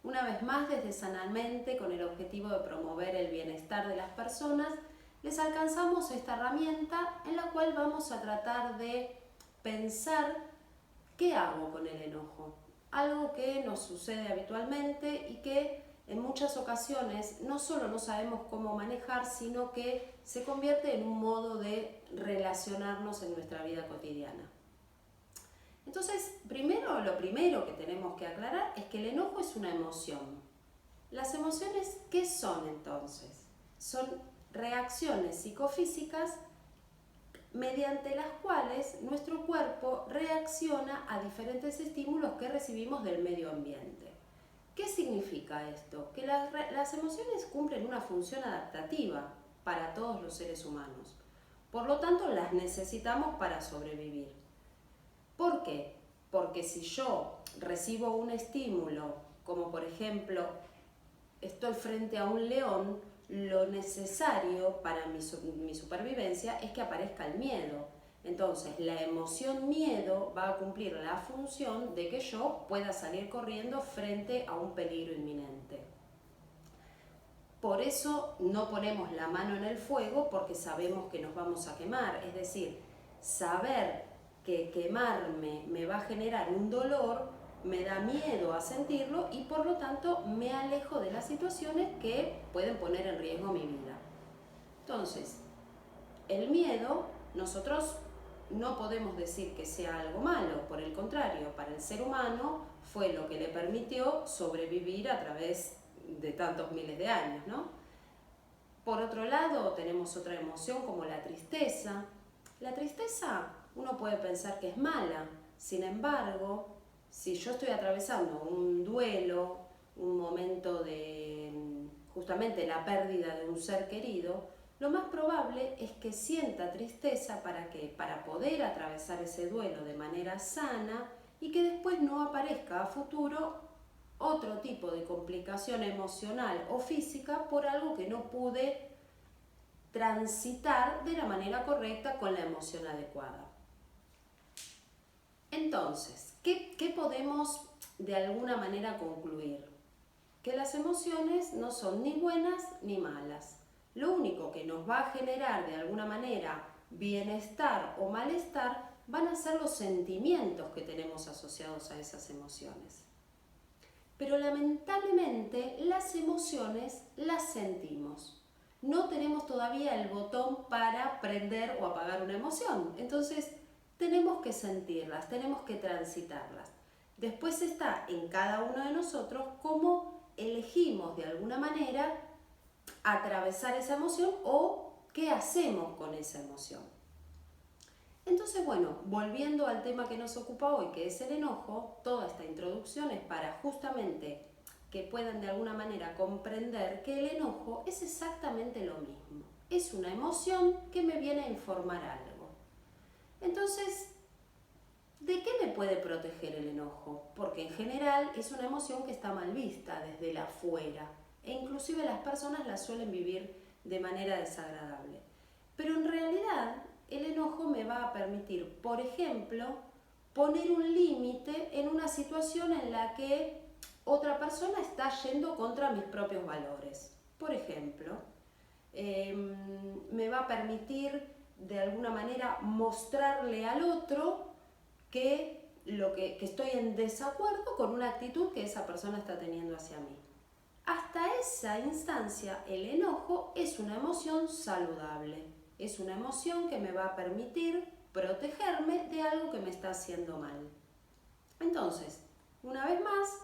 Una vez más, desde Sanamente, con el objetivo de promover el bienestar de las personas, les alcanzamos esta herramienta en la cual vamos a tratar de pensar qué hago con el enojo. Algo que nos sucede habitualmente y que en muchas ocasiones no solo no sabemos cómo manejar, sino que se convierte en un modo de relacionarnos en nuestra vida cotidiana. Entonces, lo primero que tenemos que aclarar es que el enojo es una emoción. Las emociones, ¿qué son entonces? Son reacciones psicofísicas mediante las cuales nuestro cuerpo reacciona a diferentes estímulos que recibimos del medio ambiente. ¿Qué significa esto? Que las emociones cumplen una función adaptativa para todos los seres humanos. Por lo tanto, las necesitamos para sobrevivir. ¿Por qué? Porque si yo recibo un estímulo, como por ejemplo, estoy frente a un león, lo necesario para mi supervivencia es que aparezca el miedo. Entonces, la emoción miedo va a cumplir la función de que yo pueda salir corriendo frente a un peligro inminente. Por eso no ponemos la mano en el fuego, porque sabemos que nos vamos a quemar. Es decir, saber que quemarme me va a generar un dolor, me da miedo a sentirlo y por lo tanto me alejo de las situaciones que pueden poner en riesgo mi vida. Entonces, el miedo, nosotros no podemos decir que sea algo malo, por el contrario, para el ser humano fue lo que le permitió sobrevivir a través de tantos miles de años, ¿no? Por otro lado, tenemos otra emoción como la tristeza. La tristeza uno puede pensar que es mala, sin embargo, si yo estoy atravesando un duelo, un momento de justamente la pérdida de un ser querido, lo más probable es que sienta tristeza para poder atravesar ese duelo de manera sana y que después no aparezca a futuro otro tipo de complicación emocional o física por algo que no pude transitar de la manera correcta con la emoción adecuada. Entonces, ¿qué podemos de alguna manera concluir? Que las emociones no son ni buenas ni malas. Lo único que nos va a generar de alguna manera bienestar o malestar van a ser los sentimientos que tenemos asociados a esas emociones. Pero lamentablemente las emociones las sentimos. No tenemos todavía el botón para prender o apagar una emoción. Entonces tenemos que sentirlas, tenemos que transitarlas. Después está en cada uno de nosotros cómo elegimos de alguna manera atravesar esa emoción o qué hacemos con esa emoción. Entonces, bueno, volviendo al tema que nos ocupa hoy, que es el enojo, toda esta introducción es para justamente que puedan de alguna manera comprender que el enojo es exactamente lo mismo. Es una emoción que me viene a informar algo. Entonces, ¿de qué me puede proteger el enojo? Porque en general es una emoción que está mal vista desde el afuera e inclusive las personas la suelen vivir de manera desagradable. Pero en realidad el enojo me va a permitir, por ejemplo, poner un límite en una situación en la que otra persona está yendo contra mis propios valores. Por ejemplo, me va a permitir de alguna manera mostrarle al otro que estoy en desacuerdo con una actitud que esa persona está teniendo hacia mí. Hasta esa instancia, el enojo es una emoción saludable. Es una emoción que me va a permitir protegerme de algo que me está haciendo mal. Entonces, una vez más,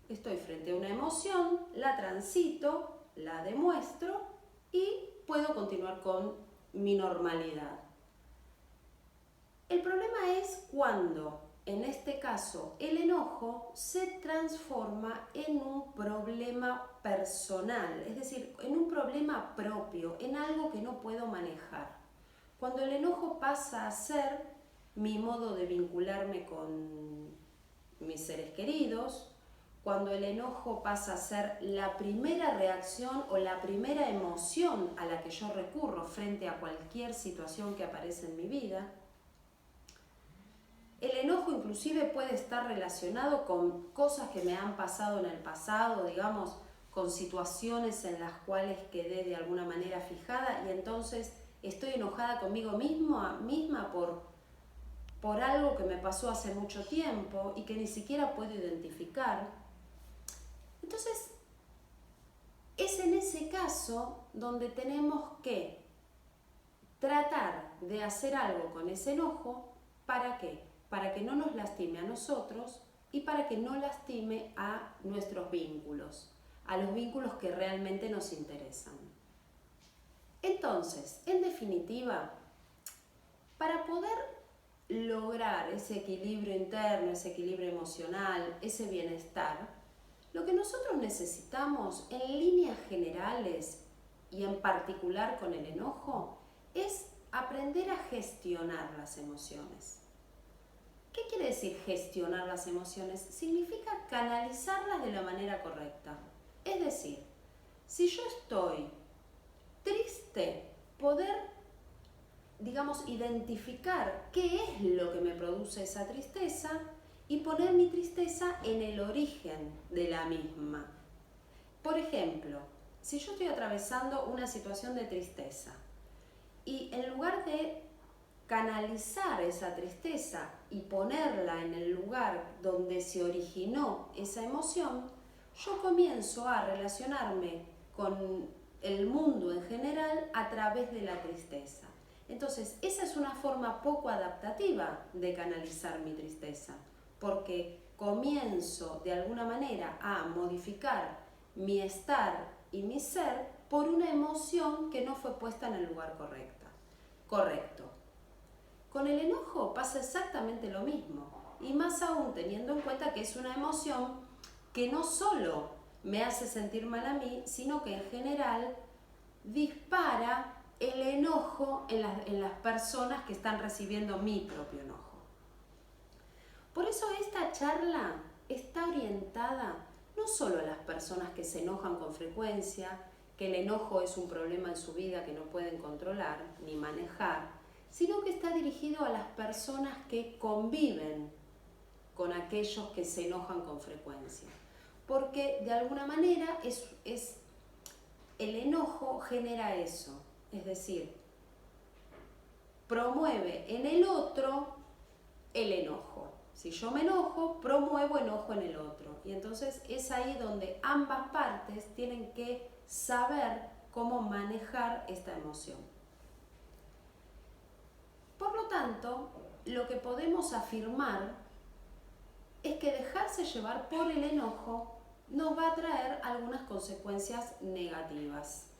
estoy frente a una emoción, la transito, la demuestro y puedo continuar con mi normalidad. El problema es cuando, en este caso, el enojo se transforma en un problema personal, es decir, en un problema propio, en algo que no puedo manejar. Cuando el enojo pasa a ser mi modo de vincularme con mis seres queridos, cuando el enojo pasa a ser la primera reacción o la primera emoción a la que yo recurro frente a cualquier situación que aparece en mi vida, El enojo inclusive puede estar relacionado con cosas que me han pasado en el pasado, digamos, con situaciones en las cuales quedé de alguna manera fijada y entonces estoy enojada conmigo misma por algo que me pasó hace mucho tiempo y que ni siquiera puedo identificar. Entonces, es en ese caso donde tenemos que tratar de hacer algo con ese enojo. ¿Para qué? Para que no nos lastime a nosotros y para que no lastime a nuestros vínculos, a los vínculos que realmente nos interesan. Entonces, en definitiva, para poder lograr ese equilibrio interno, ese equilibrio emocional, ese bienestar, lo que nosotros necesitamos en líneas generales y en particular con el enojo es aprender a gestionar las emociones. ¿Qué quiere decir gestionar las emociones? Significa canalizarlas de la manera correcta. Es decir, si yo estoy triste, poder, digamos, identificar qué es lo que me produce esa tristeza y poner mi tristeza en el origen de la misma. Por ejemplo, si yo estoy atravesando una situación de tristeza y en lugar de canalizar esa tristeza y ponerla en el lugar donde se originó esa emoción, yo comienzo a relacionarme con el mundo en general a través de la tristeza. Entonces, esa es una forma poco adaptativa de canalizar mi tristeza, porque comienzo de alguna manera a modificar mi estar y mi ser por una emoción que no fue puesta en el lugar correcto. Con el enojo pasa exactamente lo mismo, y más aún teniendo en cuenta que es una emoción que no solo me hace sentir mal a mí, sino que en general dispara el enojo en las personas que están recibiendo mi propio enojo. Por eso esta charla está orientada no solo a las personas que se enojan con frecuencia, que el enojo es un problema en su vida que no pueden controlar ni manejar, sino que está dirigido a las personas que conviven con aquellos que se enojan con frecuencia. Porque de alguna manera el enojo genera eso, es decir, promueve en el otro el enojo. Si yo me enojo, promuevo enojo en el otro. Y entonces es ahí donde ambas partes tienen que saber cómo manejar esta emoción. Por lo tanto, lo que podemos afirmar es que dejarse llevar por el enojo nos va a traer algunas consecuencias negativas.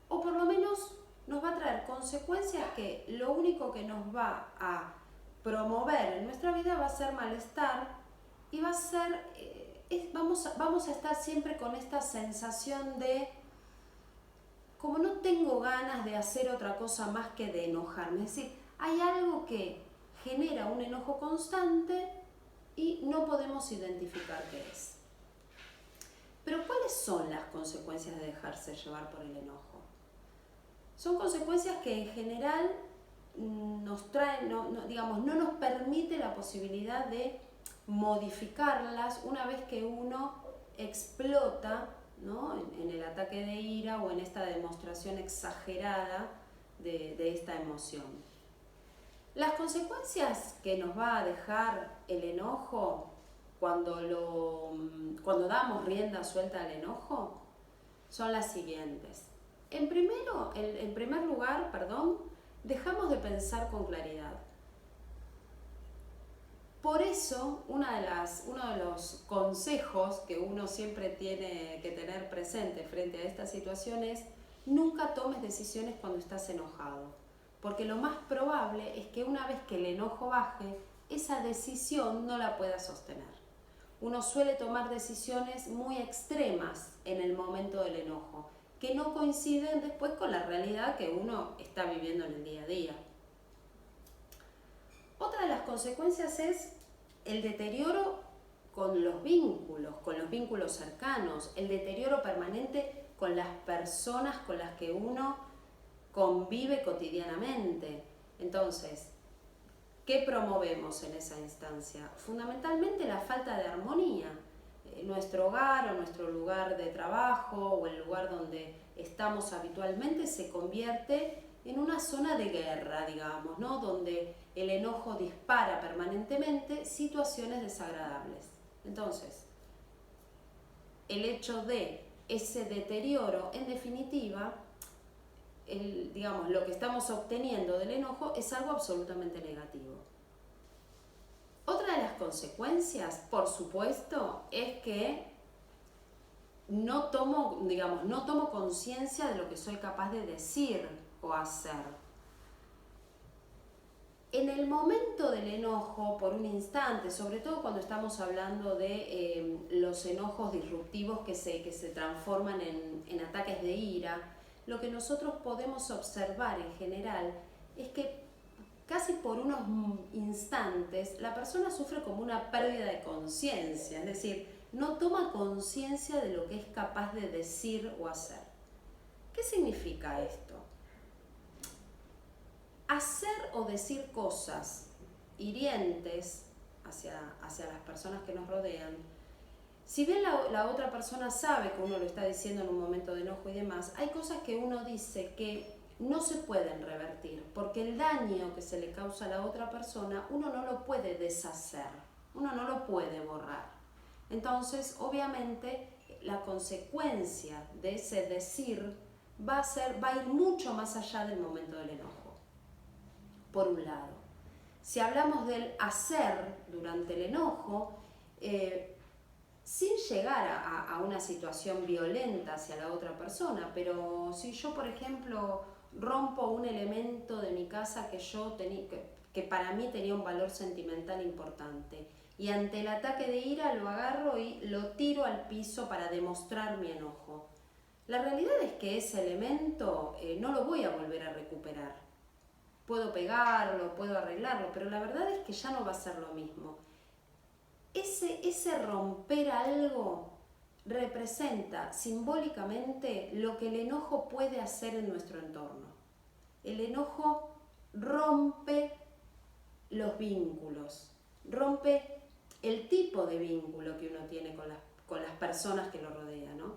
O por lo menos nos va a traer consecuencias que lo único que nos va a promover en nuestra vida va a ser malestar y va a ser, vamos a estar siempre con esta sensación de, como no tengo ganas de hacer otra cosa más que de enojarme. Es decir, hay algo que genera un enojo constante y no podemos identificar qué es. Pero ¿cuáles son las consecuencias de dejarse llevar por el enojo? Son consecuencias que en general nos traen, no nos permite la posibilidad de modificarlas una vez que uno explota, ¿no?, en el ataque de ira o en esta demostración exagerada de esta emoción. Las consecuencias que nos va a dejar el enojo cuando damos rienda suelta al enojo son las siguientes. En primer lugar, dejamos de pensar con claridad. Por eso, uno de los consejos que uno siempre tiene que tener presente frente a esta situación es: nunca tomes decisiones cuando estás enojado, porque lo más probable es que una vez que el enojo baje, esa decisión no la puedas sostener. Uno suele tomar decisiones muy extremas en el momento del enojo, que no coinciden después con la realidad que uno está viviendo en el día a día. Otra de las consecuencias es el deterioro con los vínculos cercanos, el deterioro permanente con las personas con las que uno convive cotidianamente. Entonces, ¿Qué promovemos en esa instancia? Fundamentalmente la falta de armonía. Nuestro hogar o nuestro lugar de trabajo o el lugar donde estamos habitualmente se convierte en una zona de guerra, digamos, ¿no? Donde el enojo dispara permanentemente situaciones desagradables. Entonces, el hecho de ese deterioro, en definitiva, digamos, lo que estamos obteniendo del enojo es algo absolutamente negativo. Otra de las consecuencias, por supuesto, es que no tomo conciencia de lo que soy capaz de decir o hacer. En el momento del enojo, por un instante, sobre todo cuando estamos hablando de los enojos disruptivos que se transforman en ataques de ira, lo que nosotros podemos observar en general es que casi por unos instantes la persona sufre como una pérdida de conciencia, es decir, no toma conciencia de lo que es capaz de decir o hacer. ¿Qué significa esto? Hacer o decir cosas hirientes hacia las personas que nos rodean, si bien la otra persona sabe que uno lo está diciendo en un momento de enojo y demás, hay cosas que uno dice que no se pueden revertir, porque el daño que se le causa a la otra persona uno no lo puede deshacer, uno no lo puede borrar. Entonces, obviamente, la consecuencia de ese decir va a ir mucho más allá del momento del enojo. Por un lado, si hablamos del hacer durante el enojo, sin llegar a una situación violenta hacia la otra persona, pero si yo, por ejemplo, rompo un elemento de mi casa que para mí tenía un valor sentimental importante, y ante el ataque de ira lo agarro y lo tiro al piso para demostrar mi enojo, la realidad es que ese elemento no lo voy a volver a recuperar. Puedo pegarlo, puedo arreglarlo, pero la verdad es que ya no va a ser lo mismo. Ese romper algo representa simbólicamente lo que el enojo puede hacer en nuestro entorno. El enojo rompe los vínculos, rompe el tipo de vínculo que uno tiene con las personas que lo rodean, ¿no?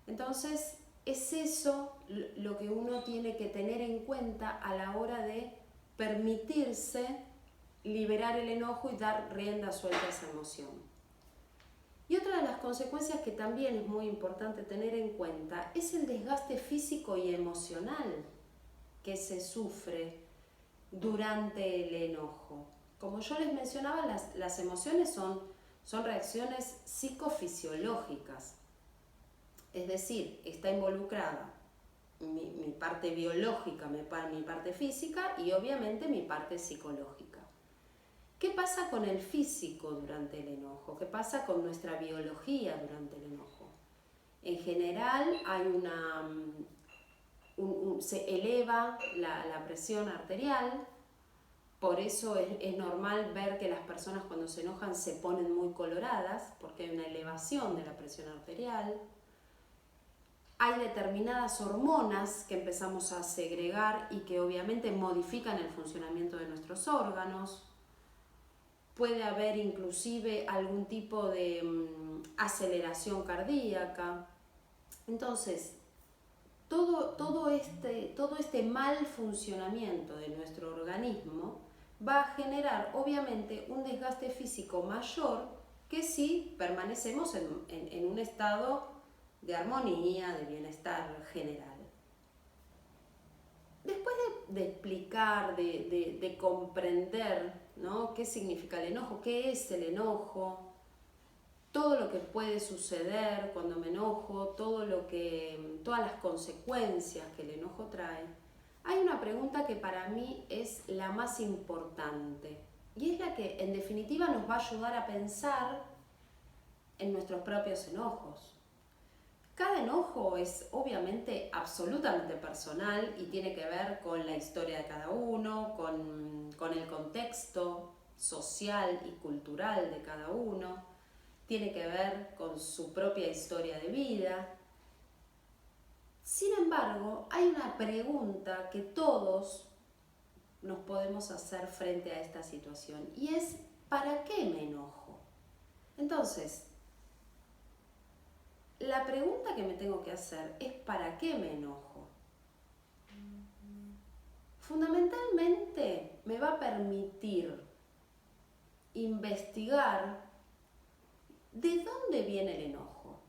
Entonces, es eso lo que uno tiene que tener en cuenta a la hora de permitirse liberar el enojo y dar rienda suelta a esa emoción. Y otra de las consecuencias que también es muy importante tener en cuenta es el desgaste físico y emocional que se sufre durante el enojo. Como yo les mencionaba, las emociones son reacciones psicofisiológicas. Es decir, está involucrada mi parte biológica, mi parte física y obviamente mi parte psicológica. ¿Qué pasa con el físico durante el enojo? ¿Qué pasa con nuestra biología durante el enojo? En general hay se eleva la presión arterial, por eso es normal ver que las personas cuando se enojan se ponen muy coloradas, porque hay una elevación de la presión arterial. Hay determinadas hormonas que empezamos a segregar y que obviamente modifican el funcionamiento de nuestros órganos. Puede haber inclusive algún tipo de aceleración cardíaca. Entonces, todo este mal funcionamiento de nuestro organismo va a generar obviamente un desgaste físico mayor que si permanecemos en un estado de armonía, de bienestar general. Después de explicar, de comprender, ¿no?, qué significa el enojo, qué es el enojo, todo lo que puede suceder cuando me enojo, todas las consecuencias que el enojo trae, hay una pregunta que para mí es la más importante y es la que en definitiva nos va a ayudar a pensar en nuestros propios enojos. Cada enojo es obviamente absolutamente personal y tiene que ver con la historia de cada uno, con el contexto social y cultural de cada uno, tiene que ver con su propia historia de vida. Sin embargo, hay una pregunta que todos nos podemos hacer frente a esta situación, y es ¿para qué me enojo? Entonces, la pregunta que me tengo que hacer es ¿para qué me enojo? Fundamentalmente me va a permitir investigar de dónde viene el enojo,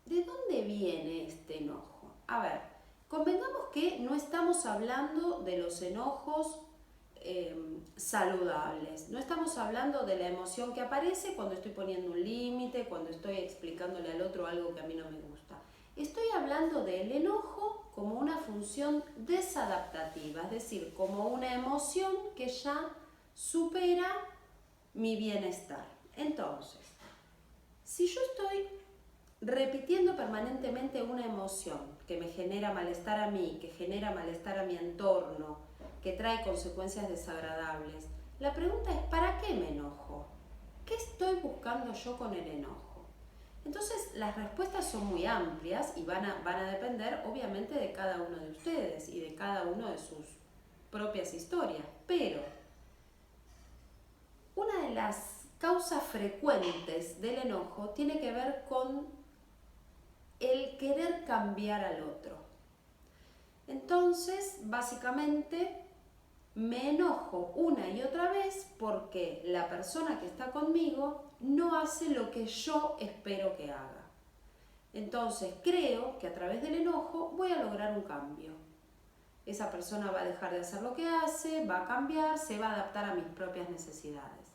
de dónde viene este enojo. A ver, convengamos que no estamos hablando de los enojos saludables, no estamos hablando de la emoción que aparece cuando estoy poniendo un límite, cuando estoy explicándole al otro algo que a mí no me gusta. Estoy hablando del enojo como una función desadaptativa, es decir, como una emoción que ya supera mi bienestar. Entonces, si yo estoy repitiendo permanentemente una emoción que me genera malestar a mí, que genera malestar a mi entorno, que trae consecuencias desagradables, la pregunta es ¿para qué me enojo? ¿Qué estoy buscando yo con el enojo? Entonces las respuestas son muy amplias y van a depender obviamente de cada uno de ustedes y de cada uno de sus propias historias, pero una de las causas frecuentes del enojo tiene que ver con el querer cambiar al otro. Entonces, básicamente, me enojo una y otra vez porque la persona que está conmigo no hace lo que yo espero que haga. Entonces, creo que a través del enojo voy a lograr un cambio. Esa persona va a dejar de hacer lo que hace, va a cambiar, se va a adaptar a mis propias necesidades.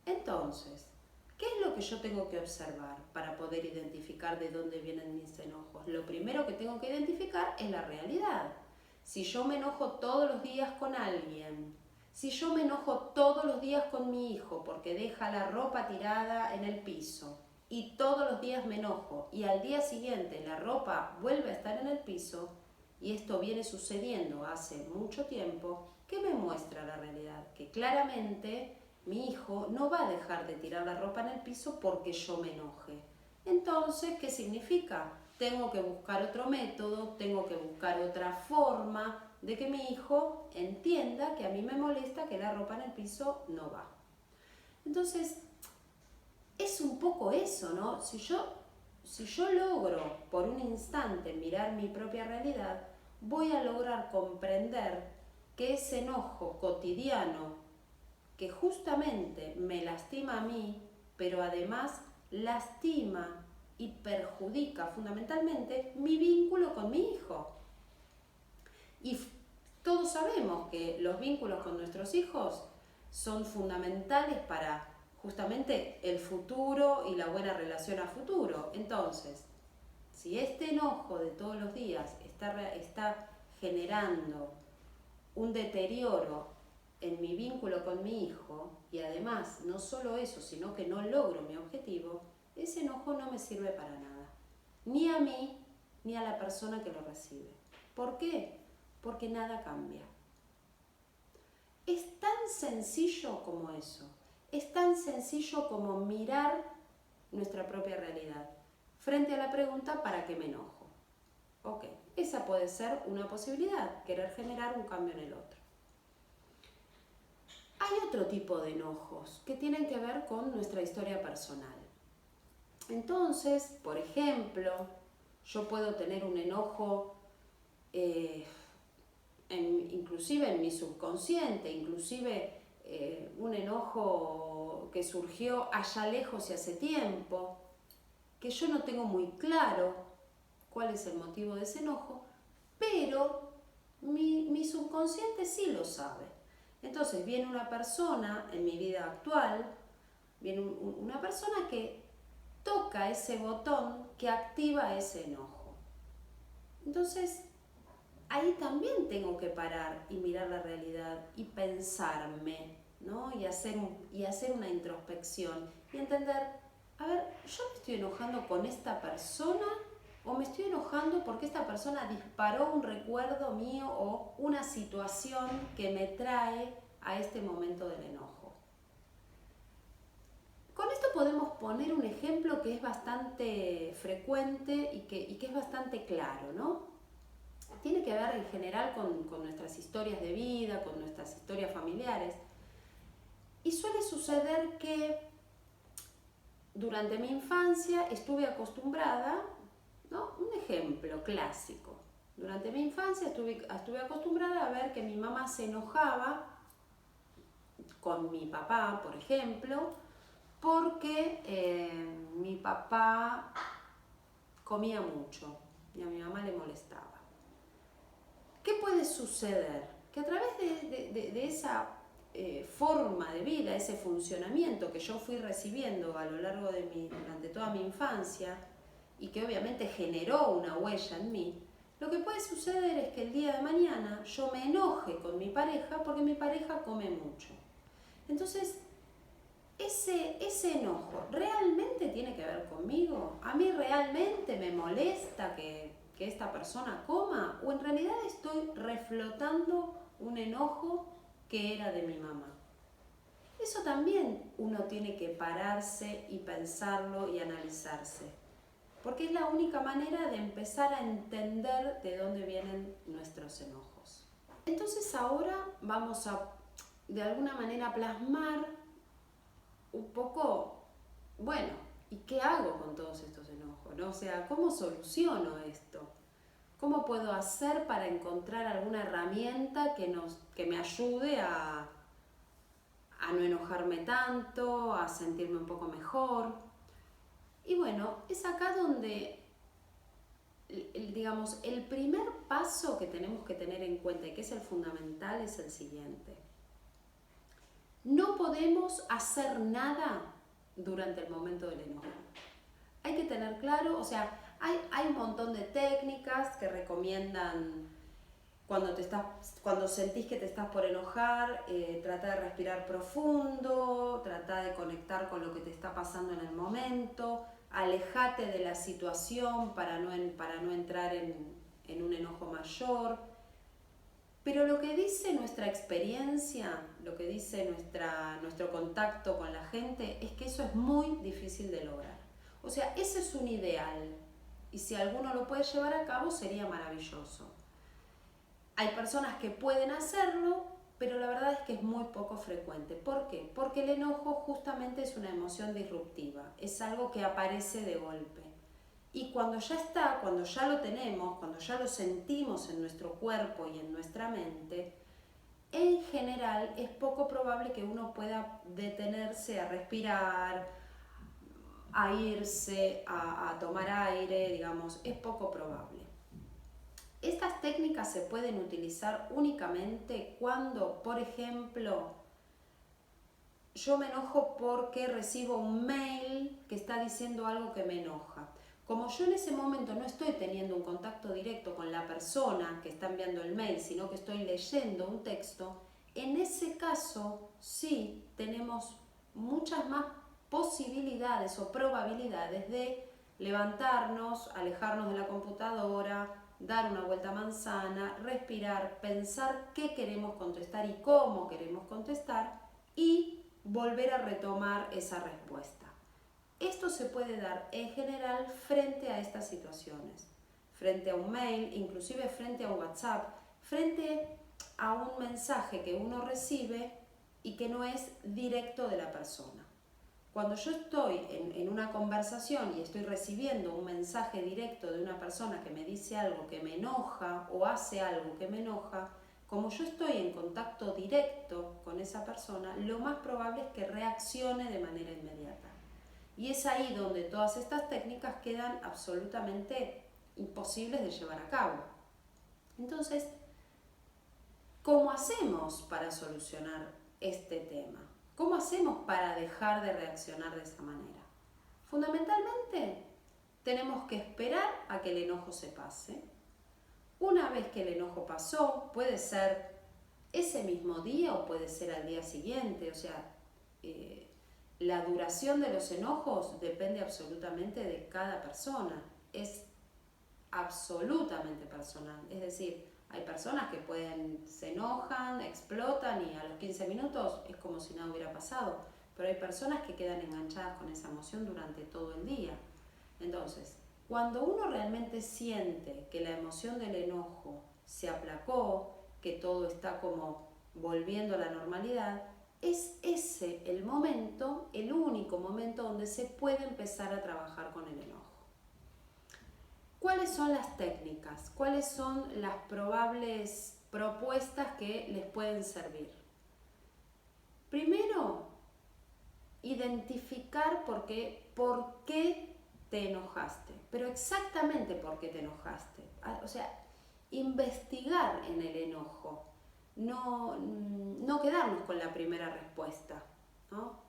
Entonces, ¿qué es lo que yo tengo que observar para poder identificar de dónde vienen mis enojos? Lo primero que tengo que identificar es la realidad. Si yo me enojo todos los días con alguien, si yo me enojo todos los días con mi hijo porque deja la ropa tirada en el piso y todos los días me enojo y al día siguiente la ropa vuelve a estar en el piso y esto viene sucediendo hace mucho tiempo, ¿qué me muestra la realidad? Que claramente mi hijo no va a dejar de tirar la ropa en el piso porque yo me enoje. Entonces, ¿qué significa? Tengo que buscar otro método, tengo que buscar otra forma de que mi hijo entienda que a mí me molesta que la ropa en el piso no va. Entonces, es un poco eso, ¿no? Si yo logro por un instante mirar mi propia realidad, voy a lograr comprender que ese enojo cotidiano que justamente me lastima a mí, pero además lastima y perjudica fundamentalmente mi vínculo con mi hijo. Y todos sabemos que los vínculos con nuestros hijos son fundamentales para justamente el futuro y la buena relación a futuro. Entonces, si este enojo de todos los días está generando un deterioro en mi vínculo con mi hijo, y además no solo eso, sino que no logro mi objetivo, ese enojo no me sirve para nada, ni a mí ni a la persona que lo recibe. ¿Por qué? Porque nada cambia. Es tan sencillo como eso, es tan sencillo como mirar nuestra propia realidad frente a la pregunta ¿para qué me enojo? Ok, esa puede ser una posibilidad, querer generar un cambio en el otro. Hay otro tipo de enojos que tienen que ver con nuestra historia personal. Entonces, por ejemplo, yo puedo tener un enojo inclusive en mi subconsciente, inclusive un enojo que surgió allá lejos y hace tiempo, que yo no tengo muy claro cuál es el motivo de ese enojo, pero mi subconsciente sí lo sabe. Entonces viene una persona en mi vida actual, viene una persona que toca ese botón que activa ese enojo. Entonces, ahí también tengo que parar y mirar la realidad y pensarme, ¿no? Y hacer una introspección y entender, a ver, ¿yo me estoy enojando con esta persona o me estoy enojando porque esta persona disparó un recuerdo mío o una situación que me trae a este momento del enojo? Con esto podemos poner un ejemplo que es bastante frecuente y que es bastante claro, ¿no? tiene que ver en general con nuestras historias de vida, con nuestras historias familiares. Y suele suceder que durante mi infancia estuve acostumbrada, ¿no? Un ejemplo clásico. Durante mi infancia estuve acostumbrada a ver que mi mamá se enojaba con mi papá, por ejemplo, porque mi papá comía mucho y a mi mamá le molestaba. ¿Qué puede suceder? Que a través de esa forma de vida, ese funcionamiento que yo fui recibiendo a lo largo durante toda mi infancia y que obviamente generó una huella en mí, lo que puede suceder es que el día de mañana yo me enoje con mi pareja porque mi pareja come mucho. Entonces, ese enojo realmente tiene que ver conmigo. ¿A mí realmente me molesta que esta persona coma? ¿O en realidad estoy reflotando un enojo que era de mi mamá? Eso también uno tiene que pararse y pensarlo y analizarse, porque es la única manera de empezar a entender de dónde vienen nuestros enojos. Entonces ahora vamos a, de alguna manera, plasmar un poco, bueno, ¿y qué hago con todos estos enojos, ¿no? O sea, ¿cómo soluciono esto? ¿Cómo puedo hacer para encontrar alguna herramienta que me ayude a no enojarme tanto, a sentirme un poco mejor? Y bueno, es acá donde, digamos, el primer paso que tenemos que tener en cuenta y que es el fundamental es el siguiente. No podemos hacer nada durante el momento del enojo. Hay que tener claro, o sea, hay un montón de técnicas que recomiendan cuando sentís que te estás por enojar, trata de respirar profundo, trata de conectar con lo que te está pasando en el momento, alejate de la situación para no entrar en un enojo mayor. Pero lo que dice nuestra experiencia, lo que dice nuestro contacto con la gente, es que eso es muy difícil de lograr. O sea, ese es un ideal. Y si alguno lo puede llevar a cabo, sería maravilloso. Hay personas que pueden hacerlo, pero la verdad es que es muy poco frecuente. ¿Por qué? Porque el enojo justamente es una emoción disruptiva. Es algo que aparece de golpe. Y cuando ya está, cuando ya lo tenemos, cuando ya lo sentimos en nuestro cuerpo y en nuestra mente, en general es poco probable que uno pueda detenerse a respirar, a irse, a tomar aire, digamos, es poco probable. Estas técnicas se pueden utilizar únicamente cuando, por ejemplo, yo me enojo porque recibo un mail que está diciendo algo que me enoja. Como yo en ese momento no estoy teniendo un contacto directo con la persona que está enviando el mail, sino que estoy leyendo un texto, en ese caso sí tenemos muchas más posibilidades o probabilidades de levantarnos, alejarnos de la computadora, dar una vuelta a manzana, respirar, pensar qué queremos contestar y cómo queremos contestar y volver a retomar esa respuesta. Esto se puede dar en general frente a estas situaciones, frente a un mail, inclusive frente a un WhatsApp, frente a un mensaje que uno recibe y que no es directo de la persona. Cuando yo estoy en una conversación y estoy recibiendo un mensaje directo de una persona que me dice algo que me enoja o hace algo que me enoja, como yo estoy en contacto directo con esa persona, lo más probable es que reaccione de manera inmediata. Y es ahí donde todas estas técnicas quedan absolutamente imposibles de llevar a cabo. Entonces, ¿cómo hacemos para solucionar este tema? ¿Cómo hacemos para dejar de reaccionar de esa manera? Fundamentalmente, tenemos que esperar a que el enojo se pase. Una vez que el enojo pasó, puede ser ese mismo día o puede ser al día siguiente, o sea, la duración de los enojos depende absolutamente de cada persona, es absolutamente personal, es decir, hay personas que se enojan, explotan y a los 15 minutos es como si nada hubiera pasado, pero hay personas que quedan enganchadas con esa emoción durante todo el día. Entonces, Cuando uno realmente siente que la emoción del enojo se aplacó, que todo está como volviendo a la normalidad, es ese el momento, el único momento donde se puede empezar a trabajar con el enojo. ¿Cuáles son las técnicas? ¿Cuáles son las probables propuestas que les pueden servir? Primero, identificar por qué te enojaste, pero exactamente por qué te enojaste. O sea, investigar en el enojo, no quedarnos con la primera respuesta, ¿no?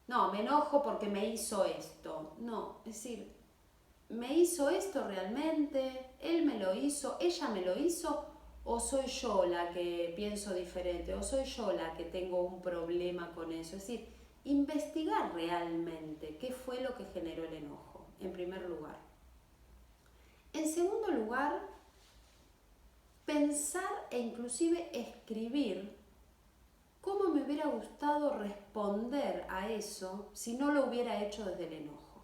No, me enojo porque me hizo esto. No, es decir, ¿me hizo esto realmente? ¿Él me lo hizo? ¿Ella me lo hizo? ¿O soy yo la que pienso diferente? ¿O soy yo la que tengo un problema con eso? Es decir, investigar realmente qué fue lo que generó el enojo, en primer lugar. En segundo lugar, pensar e inclusive escribir cómo me hubiera gustado responder a eso si no lo hubiera hecho desde el enojo.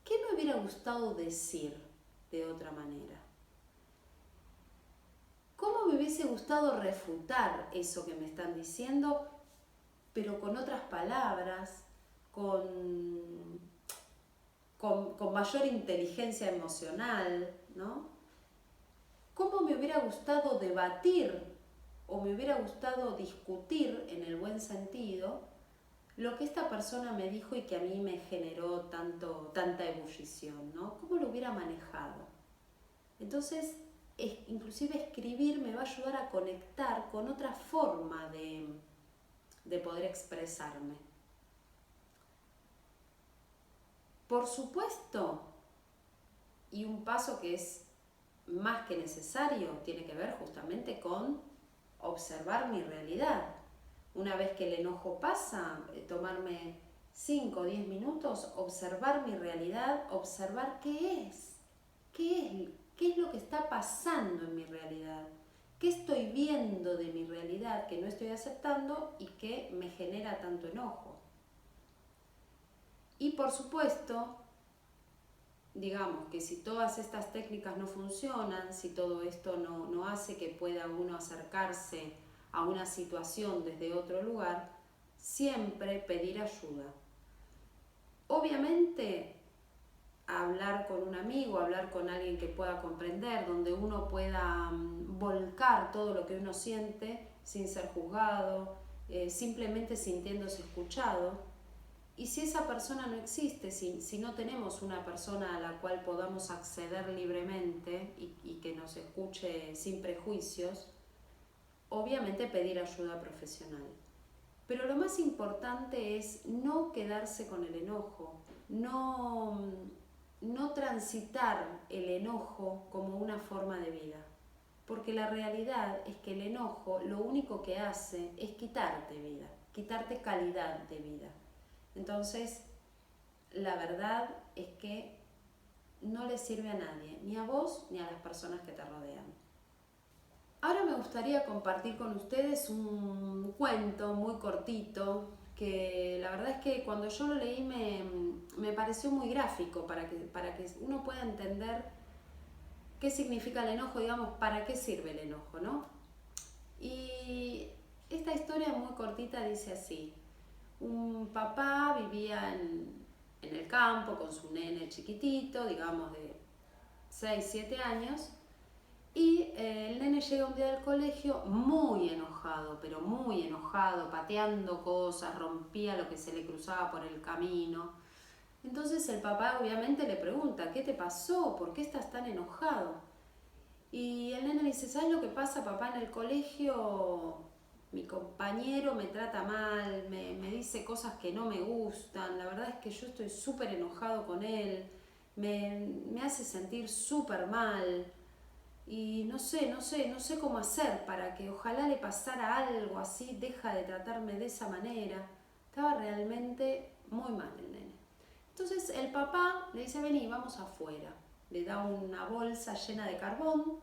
¿Qué me hubiera gustado decir de otra manera? ¿Cómo me hubiese gustado refutar eso que me están diciendo, pero con otras palabras, con mayor inteligencia emocional, ¿no? ¿Cómo me hubiera gustado debatir o me hubiera gustado discutir, en el buen sentido, lo que esta persona me dijo y que a mí me generó tanta ebullición, ¿no? ¿Cómo lo hubiera manejado? Entonces, inclusive escribir me va a ayudar a conectar con otra forma de poder expresarme. Por supuesto, y un paso que es más que necesario, tiene que ver justamente con observar mi realidad. Una vez que el enojo pasa, tomarme 5 o 10 minutos, observar mi realidad, observar qué es lo que está pasando en mi realidad, qué estoy viendo de mi realidad que no estoy aceptando y que me genera tanto enojo. Y por supuesto, digamos que si todas estas técnicas no funcionan, si todo esto no hace que pueda uno acercarse a una situación desde otro lugar, siempre pedir ayuda. Obviamente, hablar con un amigo, hablar con alguien que pueda comprender, donde uno pueda volcar todo lo que uno siente sin ser juzgado, simplemente sintiéndose escuchado. Y si esa persona no existe, si no tenemos una persona a la cual podamos acceder libremente y que nos escuche sin prejuicios, obviamente pedir ayuda profesional. Pero lo más importante es no quedarse con el enojo, no transitar el enojo como una forma de vida. Porque la realidad es que el enojo lo único que hace es quitarte vida, quitarte calidad de vida. Entonces, la verdad es que no le sirve a nadie, ni a vos ni a las personas que te rodean. Ahora me gustaría compartir con ustedes un cuento muy cortito que la verdad es que cuando yo lo leí me pareció muy gráfico para que uno pueda entender qué significa el enojo, digamos, para qué sirve el enojo, ¿no? Y esta historia muy cortita dice así: un papá vivía en el campo con su nene chiquitito, digamos de 6, 7 años, y el nene llega un día del colegio muy enojado, pero muy enojado, pateando cosas, rompía lo que se le cruzaba por el camino. Entonces el papá obviamente le pregunta: ¿qué te pasó? ¿Por qué estás tan enojado? Y el nene le dice: ¿sabes lo que pasa, papá? En el colegio mi compañero me trata mal, me dice cosas que no me gustan, la verdad es que yo estoy súper enojado con él, me hace sentir súper mal y no sé cómo hacer para que ojalá le pasara algo así, deja de tratarme de esa manera. Estaba realmente muy mal el nene. Entonces el papá le dice: vení, vamos afuera. Le da una bolsa llena de carbón.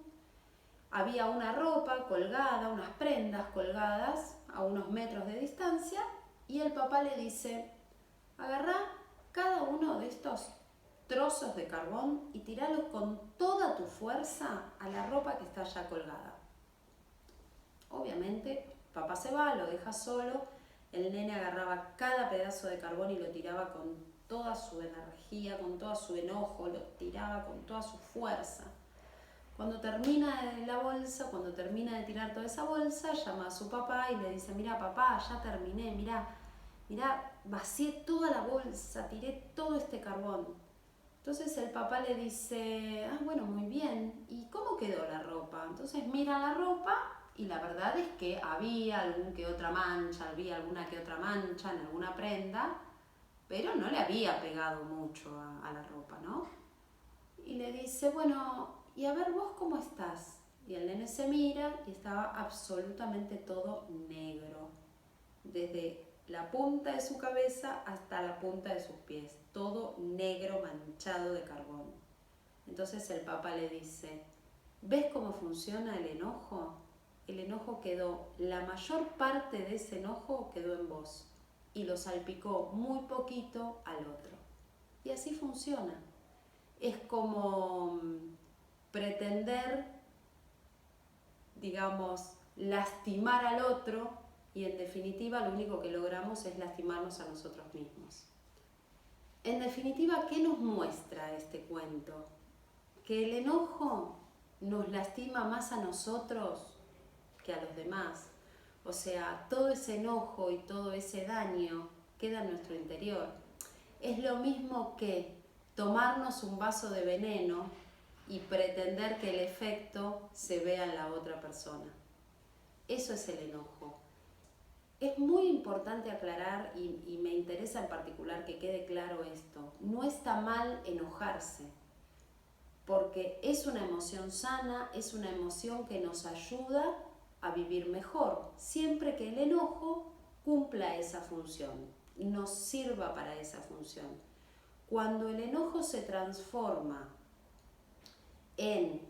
Había una ropa colgada, unas prendas colgadas a unos metros de distancia, y el papá le dice: agarrá cada uno de estos trozos de carbón y tiralos con toda tu fuerza a la ropa que está ya colgada. Obviamente, papá se va, lo deja solo, el nene agarraba cada pedazo de carbón y lo tiraba con toda su energía, con todo su enojo, lo tiraba con toda su fuerza. Cuando termina de la bolsa, cuando termina de tirar toda esa bolsa, llama a su papá y le dice: mira papá, ya terminé, mira, vacié toda la bolsa, tiré todo este carbón. Entonces el papá le dice: bueno, muy bien, ¿y cómo quedó la ropa? Entonces mira la ropa y la verdad es que había alguna que otra mancha en alguna prenda, pero no le había pegado mucho a la ropa, ¿no? Y le dice: bueno, y a ver vos cómo estás. Y el nene se mira y estaba absolutamente todo negro, desde la punta de su cabeza hasta la punta de sus pies, todo negro, manchado de carbón. Entonces el papá le dice: ¿ves cómo funciona el enojo? El enojo quedó, la mayor parte de ese enojo quedó en vos y lo salpicó muy poquito al otro. Y así funciona. Es como pretender, digamos, lastimar al otro y en definitiva lo único que logramos es lastimarnos a nosotros mismos. En definitiva, ¿qué nos muestra este cuento? Que el enojo nos lastima más a nosotros que a los demás. O sea, todo ese enojo y todo ese daño queda en nuestro interior. Es lo mismo que tomarnos un vaso de veneno y pretender que el efecto se vea en la otra persona. Eso es el enojo. Es muy importante aclarar, y me interesa en particular que quede claro esto: no está mal enojarse, porque es una emoción sana, es una emoción que nos ayuda a vivir mejor, siempre que el enojo cumpla esa función, nos sirva para esa función. Cuando el enojo se en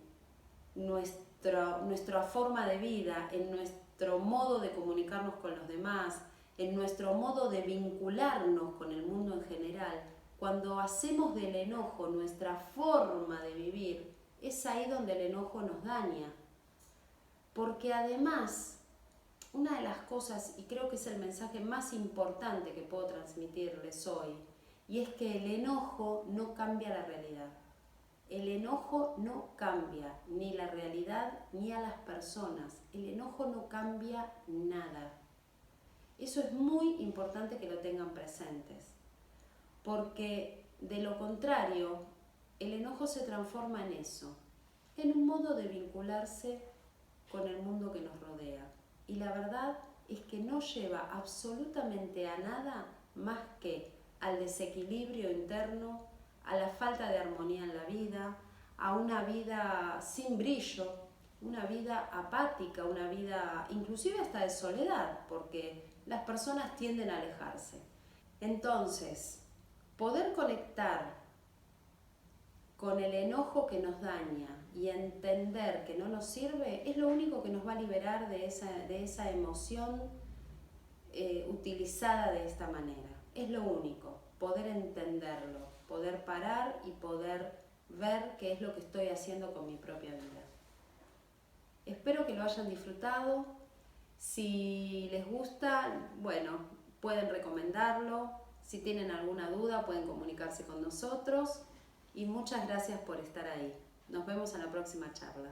nuestra forma de vida, en nuestro modo de comunicarnos con los demás, en nuestro modo de vincularnos con el mundo en general, cuando hacemos del enojo nuestra forma de vivir, es ahí donde el enojo nos daña. Porque además, una de las cosas, y creo que es el mensaje más importante que puedo transmitirles hoy, y es que el enojo no cambia la realidad. El enojo no cambia ni la realidad ni a las personas. El enojo no cambia nada. Eso es muy importante que lo tengan presentes, porque de lo contrario, el enojo se transforma en eso, en un modo de vincularse con el mundo que nos rodea. Y la verdad es que no lleva absolutamente a nada más que al desequilibrio interno, a la falta de armonía en la vida, a una vida sin brillo, una vida apática, una vida inclusive hasta de soledad, porque las personas tienden a alejarse. Entonces, poder conectar con el enojo que nos daña y entender que no nos sirve es lo único que nos va a liberar de esa emoción utilizada de esta manera. Es lo único, poder entenderlo, poder parar y poder ver qué es lo que estoy haciendo con mi propia vida. Espero que lo hayan disfrutado. Si les gusta, bueno, pueden recomendarlo. Si tienen alguna duda, pueden comunicarse con nosotros. Y muchas gracias por estar ahí. Nos vemos en la próxima charla.